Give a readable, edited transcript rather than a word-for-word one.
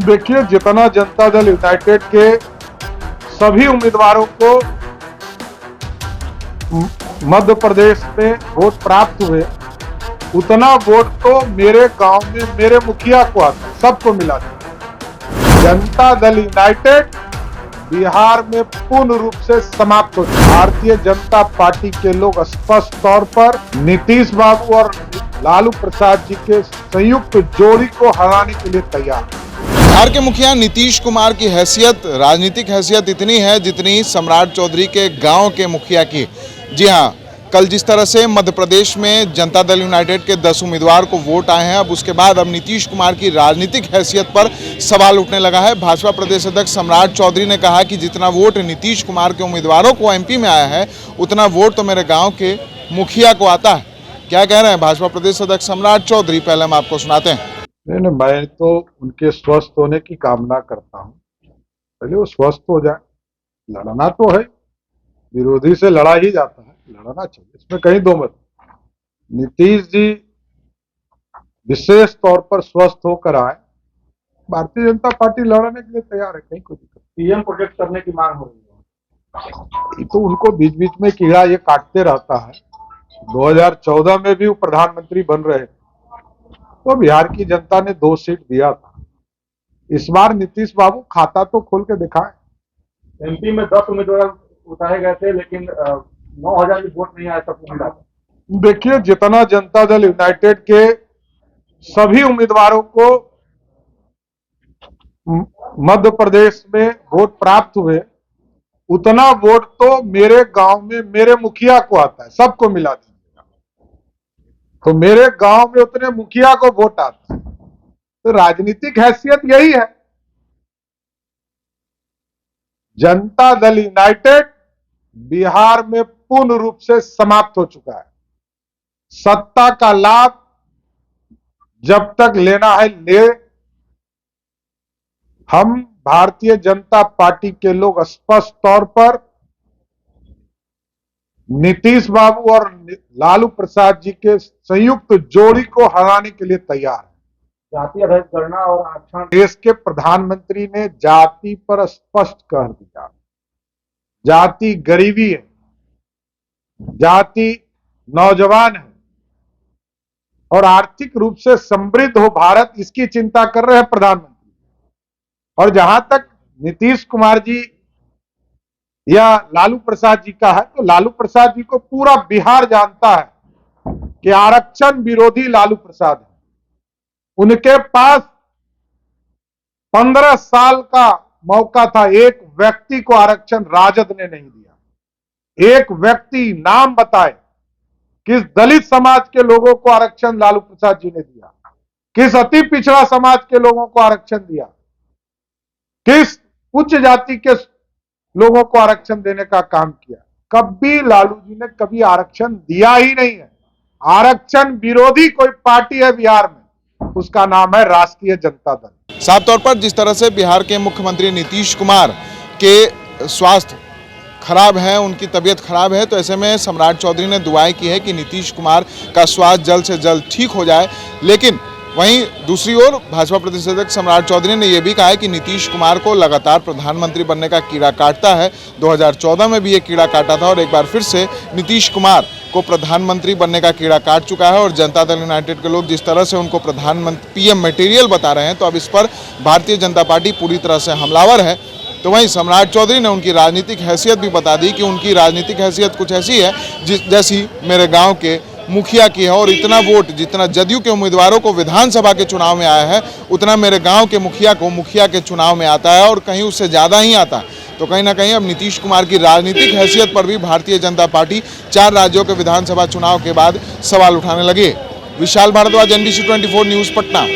देखिए, जितना जनता दल यूनाइटेड के सभी उम्मीदवारों को मध्य प्रदेश में वोट प्राप्त हुए, उतना वोट तो मेरे गांव में मेरे मुखिया को आता, सबको मिला था। जनता दल यूनाइटेड बिहार में पूर्ण रूप से समाप्त हो चुका। भारतीय जनता पार्टी के लोग स्पष्ट तौर पर नीतीश बाबू और लालू प्रसाद जी के संयुक्त जोड़ी को हराने के लिए तैयार है। बिहार के मुखिया नीतीश कुमार की हैसियत, राजनीतिक हैसियत इतनी है जितनी सम्राट चौधरी के गांव के मुखिया की। जी हां, कल जिस तरह से मध्य प्रदेश में जनता दल यूनाइटेड के 10 उम्मीदवार को वोट आए हैं, अब उसके बाद अब नीतीश कुमार की राजनीतिक हैसियत पर सवाल उठने लगा है। भाजपा प्रदेश अध्यक्ष सम्राट चौधरी ने कहा कि जितना वोट नीतीश कुमार के उम्मीदवारों को एमपी में आया है, उतना वोट तो मेरे गाँव के मुखिया को आता है। क्या कह रहे हैं भाजपा प्रदेश अध्यक्ष सम्राट चौधरी, पहले हम आपको सुनाते हैं। नहीं, मैं तो उनके स्वस्थ होने की कामना करता हूं। पहले वो स्वस्थ हो जाए। लड़ना तो है, विरोधी से लड़ा ही जाता है, लड़ना चाहिए, इसमें कहीं दो मत। नीतीश जी विशेष तौर पर स्वस्थ होकर आए, भारतीय जनता पार्टी लड़ने के लिए तैयार है, कहीं कोई दिक्कत। पीएम प्रोटेक्ट करने की मांग हो रही है, तो उनको बीच बीच में कीड़ा ये काटते रहता है। 2014 में भी वो प्रधानमंत्री बन रहे थे, तो बिहार की जनता ने 2 सीट दिया था। इस बार नीतीश बाबू खाता तो खोल के दिखाएं। एमपी में 10 उम्मीदवार उतारे गए थे, लेकिन 9,000 वोट नहीं आया सबको मिला। देखिए, जितना जनता दल यूनाइटेड के सभी उम्मीदवारों को मध्य प्रदेश में वोट प्राप्त हुए, उतना वोट तो मेरे गांव में मेरे मुखिया को आता है, सबको मिला दीजिएगा तो मेरे गांव में उतने मुखिया को वोट आता है। तो राजनीतिक हैसियत यही है। जनता दल यूनाइटेड बिहार में पूर्ण रूप से समाप्त हो चुका है। सत्ता का लाभ जब तक लेना है ले। हम भारतीय जनता पार्टी के लोग स्पष्ट तौर पर नीतीश बाबू और लालू प्रसाद जी के संयुक्त जोड़ी को हराने के लिए तैयार है। जाति आधारित गणना और आरक्षण, देश के प्रधानमंत्री ने जाति पर स्पष्ट कह दिया, जाति गरीबी है, जाति नौजवान है और आर्थिक रूप से समृद्ध हो भारत, इसकी चिंता कर रहे हैं प्रधानमंत्री। और जहां तक नीतीश कुमार जी या लालू प्रसाद जी का है, तो लालू प्रसाद जी को पूरा बिहार जानता है कि आरक्षण विरोधी लालू प्रसाद है। उनके पास 15 साल का मौका था, एक व्यक्ति को आरक्षण राजद ने नहीं दिया। एक व्यक्ति नाम बताए, किस दलित समाज के लोगों को आरक्षण लालू प्रसाद जी ने दिया, किस अति पिछड़ा समाज के लोगों को आरक्षण दिया, किस उच्च जाति के लोगों को आरक्षण देने का काम किया। कभी लालू जी ने कभी आरक्षण दिया ही नहीं है। आरक्षण विरोधी कोई पार्टी है बिहार में, उसका नाम है राष्ट्रीय जनता दल। साफ तौर पर जिस तरह से बिहार के मुख्यमंत्री नीतीश कुमार के स्वास्थ्य खराब है, उनकी तबीयत खराब है, तो ऐसे में सम्राट चौधरी ने दुआएं की है कि नीतीश कुमार का स्वास्थ्य जल्द से जल्द ठीक हो जाए। लेकिन वहीं दूसरी ओर भाजपा प्रदेश अध्यक्ष सम्राट चौधरी ने यह भी कहा है कि नीतीश कुमार को लगातार प्रधानमंत्री बनने का कीड़ा काटता है। 2014 में भी ये कीड़ा काटा था और एक बार फिर से नीतीश कुमार को प्रधानमंत्री बनने का कीड़ा काट चुका है। और जनता दल यूनाइटेड के लोग जिस तरह से उनको प्रधानमंत्री पीएम मटेरियल बता रहे हैं, तो अब इस पर भारतीय जनता पार्टी पूरी तरह से हमलावर है। तो वहीं सम्राट चौधरी ने उनकी राजनीतिक हैसियत भी बता दी कि उनकी राजनीतिक हैसियत कुछ ऐसी है जैसी मेरे गाँव के मुखिया की है। और इतना वोट जितना जदयू के उम्मीदवारों को विधानसभा के चुनाव में आया है, उतना मेरे गांव के मुखिया को मुखिया के चुनाव में आता है और कहीं उससे ज़्यादा ही आता। तो कहीं ना कहीं अब नीतीश कुमार की राजनीतिक हैसियत पर भी भारतीय जनता पार्टी 4 राज्यों के विधानसभा चुनाव के बाद सवाल उठाने लगी। Vishal Bhardwaj, NBC 24 news, Patna.